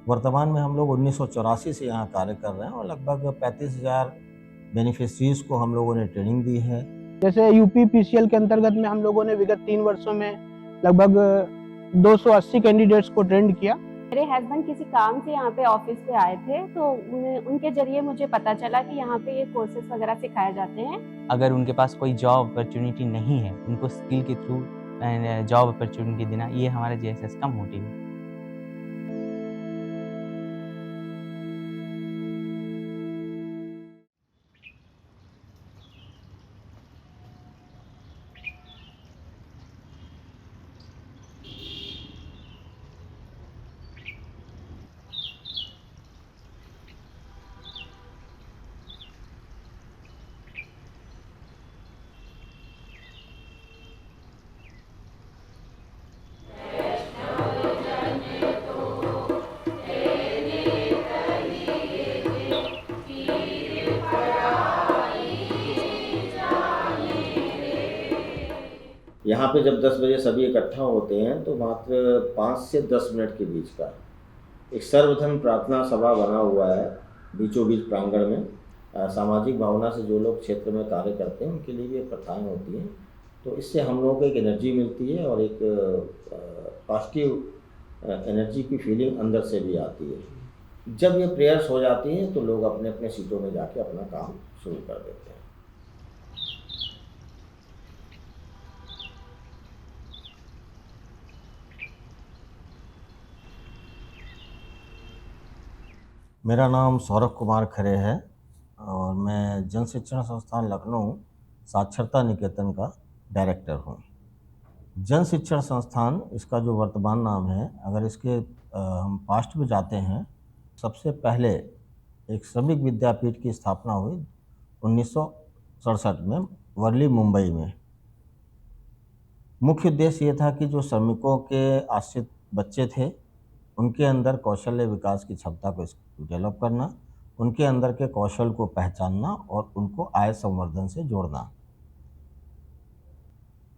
वर्तमान में हम लोग 1984 से यहाँ कार्य कर रहे हैं और लगभग 35,000 बेनिफिशरीज को हम लोगों ने ट्रेनिंग दी है। जैसे यूपी पीसीएल के अंतर्गत में हम लोगों ने विगत 3 वर्षों में लगभग 280 कैंडिडेट्स को ट्रेंड किया। मेरे हस्बैंड किसी काम से यहाँ पे ऑफिस पे आए थे, तो उनके जरिए मुझे पता चला कि यहाँ पे ये कोर्सेज वगैरह सिखाए जाते हैं। अगर उनके पास कोई जॉब अपॉर्चुनिटी नहीं है, उनको स्किल के थ्रू जॉब अपॉर्चुनिटी देना, ये हमारे जेएसएस का मोटिव है। यहाँ पे जब 10 बजे सभी इकट्ठा होते हैं तो मात्र 5 से 10 मिनट के बीच का एक सर्वधर्म प्रार्थना सभा बना हुआ है बीचों बीच प्रांगण में। सामाजिक भावना से जो लोग क्षेत्र में कार्य करते हैं उनके लिए भी प्रथाएँ होती हैं, तो इससे हम लोगों को एक एनर्जी मिलती है और एक पॉजिटिव एनर्जी की फीलिंग अंदर से भी आती है। जब ये प्रेयर्स हो जाती हैं तो लोग अपने अपने सीटों में जाके अपना काम शुरू कर देते हैं। मेरा नाम सौरभ कुमार खरे है और मैं जन शिक्षण संस्थान लखनऊ साक्षरता निकेतन का डायरेक्टर हूँ। जन शिक्षण संस्थान इसका जो वर्तमान नाम है, अगर इसके हम पास्ट में जाते हैं, सबसे पहले एक श्रमिक विद्यापीठ की स्थापना हुई 1967 में वर्ली मुंबई में। मुख्य उद्देश्य ये था कि जो श्रमिकों के आश्रित बच्चे थे उनके अंदर कौशल्य विकास की क्षमता को डेवलप करना, उनके अंदर के कौशल को पहचानना और उनको आय संवर्धन से जोड़ना।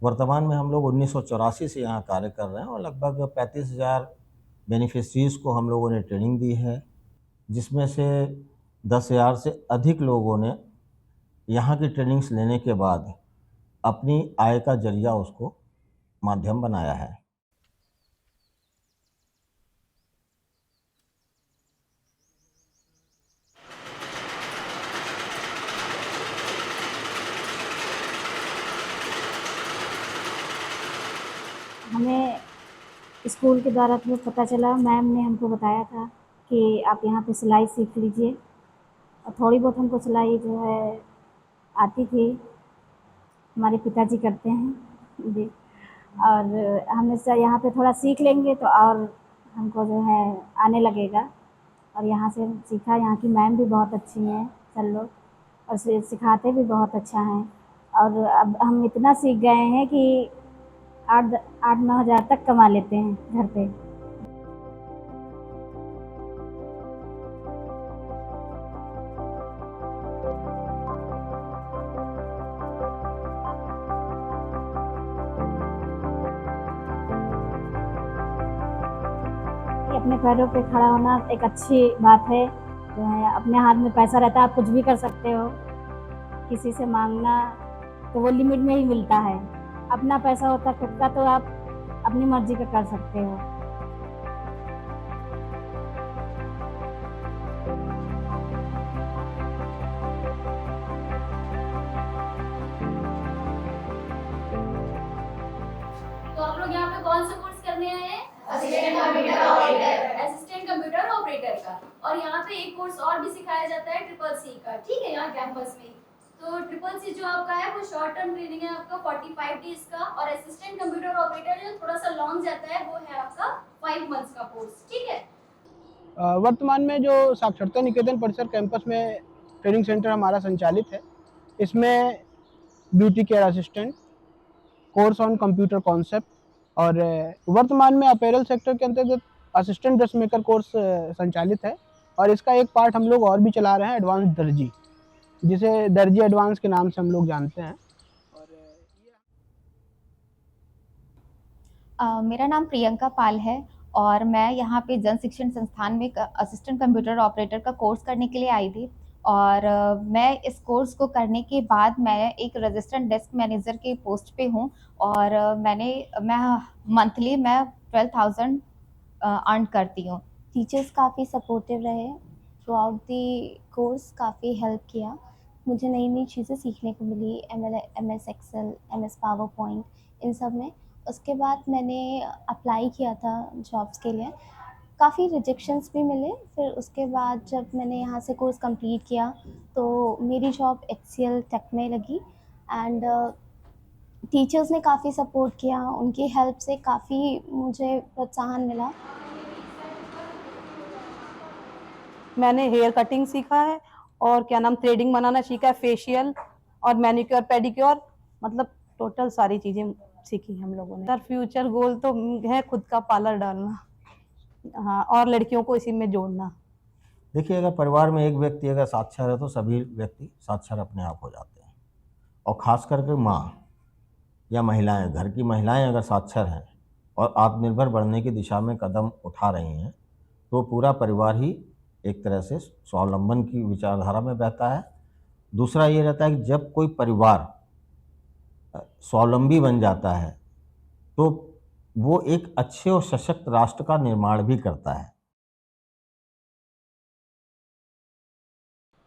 वर्तमान में हम लोग 1984 से यहाँ कार्य कर रहे हैं और लगभग 35,000 बेनिफिशरीज को हम लोगों ने ट्रेनिंग दी है, जिसमें से 10,000 से अधिक लोगों ने यहाँ की ट्रेनिंग्स लेने के बाद अपनी आय का जरिया उसको माध्यम बनाया है। हमें स्कूल के द्वारा थोड़ा पता चला, मैम ने हमको बताया था कि आप यहाँ पे सिलाई सीख लीजिए, और थोड़ी बहुत हमको सिलाई जो है आती थी, हमारे पिताजी करते हैं जी। और हमें यहाँ पे थोड़ा सीख लेंगे तो और हमको जो है आने लगेगा। और यहाँ से सीखा, यहाँ की मैम भी बहुत अच्छी हैं सर लोग, और सिखाते भी बहुत अच्छा हैं। और अब हम इतना सीख गए हैं कि 8-9 हज़ार तक कमा लेते हैं घर पे। अपने पैरों पे खड़ा होना एक अच्छी बात है। जो है अपने हाथ में पैसा रहता है, आप कुछ भी कर सकते हो। किसी से मांगना तो वो लिमिट में ही मिलता है। अपना पैसा होता खुद का तो आप अपनी मर्जी का कर सकते हो। तो आप लोग यहाँ पे कौन सा कोर्स करने आए हैं? Assistant computer operator. Assistant computer operator का। और यहाँ पे एक कोर्स और भी सिखाया जाता है CCC का, ठीक है, यहाँ कैंपस में। तो CCC जो आपका है वो शॉर्ट टर्म ट्रेनिंग है आपका 45 डेज का, और असिस्टेंट कंप्यूटर ऑपरेटर जो थोड़ा सा लॉन्ग जाता है वो है आपका 5 मंथ्स का कोर्स, ठीक है। वर्तमान में जो साक्षरता निकेतन परिसर कैंपस में ट्रेनिंग सेंटर हमारा संचालित है, इसमें beauty care assistant, course on computer concept, और वर्तमान में अपैरल सेक्टर के अंतर्गत असिस्टेंट ड्रेस मेकर कोर्स संचालित है। और इसका एक पार्ट हम लोग और भी चला रहे हैं, एडवांस दर्जी, जिसे दर्जी एडवांस के नाम से हम लोग जानते हैं। मेरा नाम प्रियंका पाल है और मैं यहाँ पे जन शिक्षण संस्थान में असिस्टेंट कंप्यूटर ऑपरेटर का कोर्स करने के लिए आई थी। और मैं इस कोर्स को करने के बाद मैं एक रजिस्टर्ड डेस्क मैनेजर के पोस्ट पे हूँ। और मैं मंथली 12,000 अर्न करती हूँ। टीचर्स काफ़ी सपोर्टिव रहे थ्रू आउट दी कोर्स, काफ़ी हेल्प किया। मुझे नई नई चीज़ें सीखने को मिली, MS excel, MS power point, इन सब में। उसके बाद मैंने अप्लाई किया था जॉब्स के लिए, काफ़ी रिजेक्शंस भी मिले। फिर उसके बाद जब मैंने यहाँ से कोर्स कंप्लीट किया तो मेरी जॉब HCL टेक में लगी। एंड टीचर्स ने काफ़ी सपोर्ट किया, उनकी हेल्प से काफ़ी मुझे प्रोत्साहन मिला। मैंने हेयर कटिंग सीखा है और क्या नाम थ्रेडिंग बनाना सीखा है, फेशियल और मैनिक्योर पेडिक्योर, मतलब टोटल सारी चीज़ें सीखी हम लोगों ने। सर फ्यूचर गोल तो है खुद का पार्लर डालना, हाँ, और लड़कियों को इसी में जोड़ना। देखिए, अगर परिवार में एक व्यक्ति अगर साक्षर है तो सभी व्यक्ति साक्षर अपने आप हो जाते हैं। और ख़ास करके माँ या महिलाएं, घर की महिलाएं अगर साक्षर हैं और आत्मनिर्भर बनने की दिशा में कदम उठा रही हैं तो पूरा परिवार ही एक तरह से स्वावलंबन की विचारधारा में बहता है। दूसरा ये रहता है कि जब कोई परिवार स्वावलंबी बन जाता है तो वो एक अच्छे और सशक्त राष्ट्र का निर्माण भी करता है।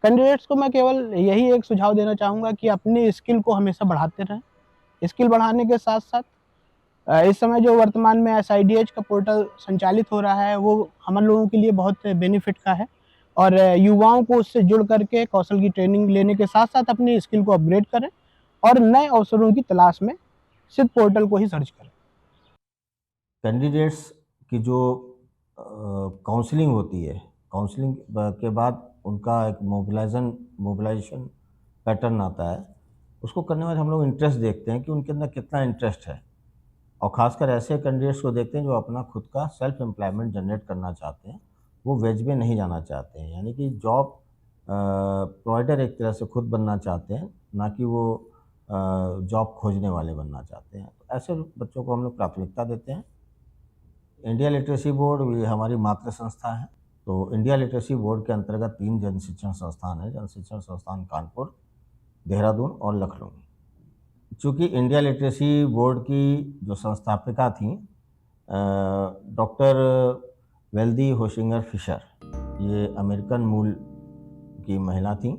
कैंडिडेट्स को मैं केवल यही एक सुझाव देना चाहूँगा कि अपनी स्किल को हमेशा बढ़ाते रहें। स्किल बढ़ाने के साथ साथ इस समय जो वर्तमान में SIDH का पोर्टल संचालित हो रहा है वो हम लोगों के लिए बहुत बेनिफिट का है। और युवाओं को उससे जुड़ करके कौशल की ट्रेनिंग लेने के साथ साथ अपनी स्किल को अपग्रेड करें और नए अवसरों की तलाश में सिर्फ पोर्टल को ही सर्च करें। कैंडिडेट्स की जो काउंसलिंग होती है, काउंसलिंग के बाद उनका एक मोबिलाइजेशन पैटर्न आता है। उसको करने में हम लोग इंटरेस्ट देखते हैं कि उनके अंदर कितना इंटरेस्ट है। और ख़ासकर ऐसे कैंडिडेट्स को देखते हैं जो अपना खुद का सेल्फ एम्प्लॉयमेंट जनरेट करना चाहते हैं, वो वेज में नहीं जाना चाहते हैं, यानी कि जॉब प्रोवाइडर एक तरह से खुद बनना चाहते हैं, ना कि वो जॉब खोजने वाले बनना चाहते हैं। तो ऐसे बच्चों को हम लोग प्राथमिकता देते हैं। इंडिया लिटरेसी बोर्ड ये हमारी मातृ संस्था है। तो इंडिया लिटरेसी बोर्ड के अंतर्गत 3 जन शिक्षण संस्थान है। जन शिक्षण संस्थान कानपुर, देहरादून और लखनऊ। चूँकि इंडिया लिटरेसी बोर्ड की जो संस्थापिका थी डॉक्टर वेल्दी होशिंगर फिशर, ये अमेरिकन मूल की महिला थी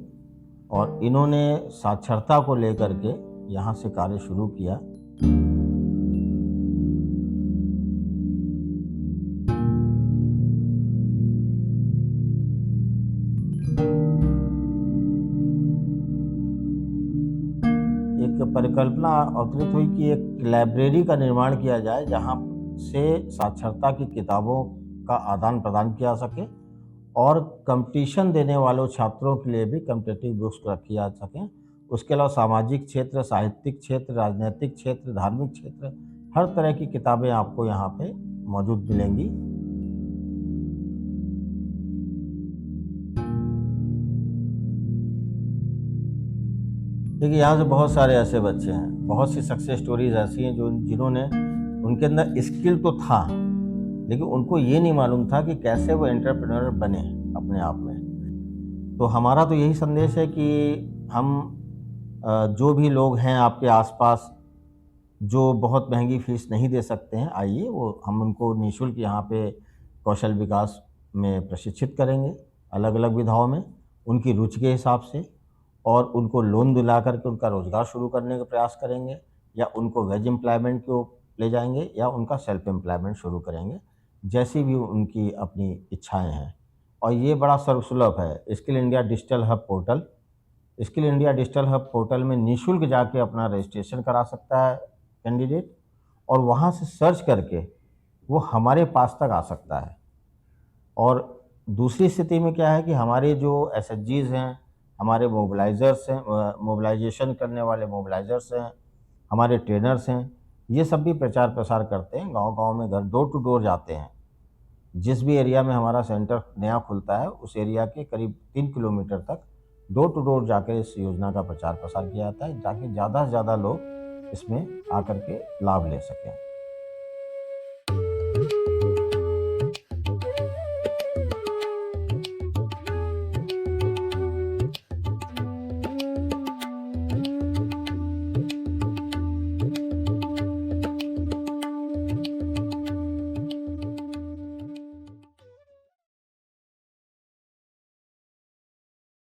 और इन्होंने साक्षरता को लेकर के यहाँ से कार्य शुरू किया। एक परिकल्पना अवतरित हुई कि एक लाइब्रेरी का निर्माण किया जाए जहाँ से साक्षरता की किताबों का आदान प्रदान किया सके और कंपटीशन देने वालों छात्रों के लिए भी कॉम्पिटिटिव बुक्स रखी जा सकें। उसके अलावा सामाजिक क्षेत्र, साहित्यिक क्षेत्र, राजनीतिक क्षेत्र, धार्मिक क्षेत्र, हर तरह की किताबें आपको यहाँ पे मौजूद मिलेंगी। देखिए, यहाँ से बहुत सारे ऐसे बच्चे हैं, बहुत सी सक्सेस स्टोरीज ऐसी हैं जिन्होंने, उनके अंदर स्किल तो था लेकिन उनको ये नहीं मालूम था कि कैसे वो एंटरप्रेन्योर बने अपने आप में। तो हमारा तो यही संदेश है कि हम जो भी लोग हैं आपके आसपास जो बहुत महंगी फीस नहीं दे सकते हैं, आइए, वो हम उनको निःशुल्क यहाँ पे कौशल विकास में प्रशिक्षित करेंगे अलग अलग विधाओं में, उनकी रुचि के हिसाब से, और उनको लोन दिला करके उनका रोज़गार शुरू करने का प्रयास करेंगे, या उनको वेज एम्प्लॉयमेंट को ले जाएंगे, या उनका सेल्फ एम्प्लॉयमेंट शुरू करेंगे, जैसी भी उनकी अपनी इच्छाएं हैं। और ये बड़ा सर्वसुलभ है। Skill India digital hub portal, skill India digital hub portal में निःशुल्क जाके अपना रजिस्ट्रेशन करा सकता है कैंडिडेट, और वहाँ से सर्च करके वो हमारे पास तक आ सकता है। और दूसरी स्थिति में क्या है कि हमारे जो SHGs हैं, हमारे मोबिलाइजर्स हैं, मोबिलाइजेशन करने वाले मोबिलाइजर्स हैं, हमारे ट्रेनर्स हैं, ये सब भी प्रचार प्रसार करते हैं, गांव-गांव में घर डोर टू डोर जाते हैं। जिस भी एरिया में हमारा सेंटर नया खुलता है उस एरिया के करीब 3 किलोमीटर तक डोर टू डोर जाकर इस योजना का प्रचार प्रसार किया जाता है, ताकि ज़्यादा से ज़्यादा लोग इसमें आकर के लाभ ले सकें।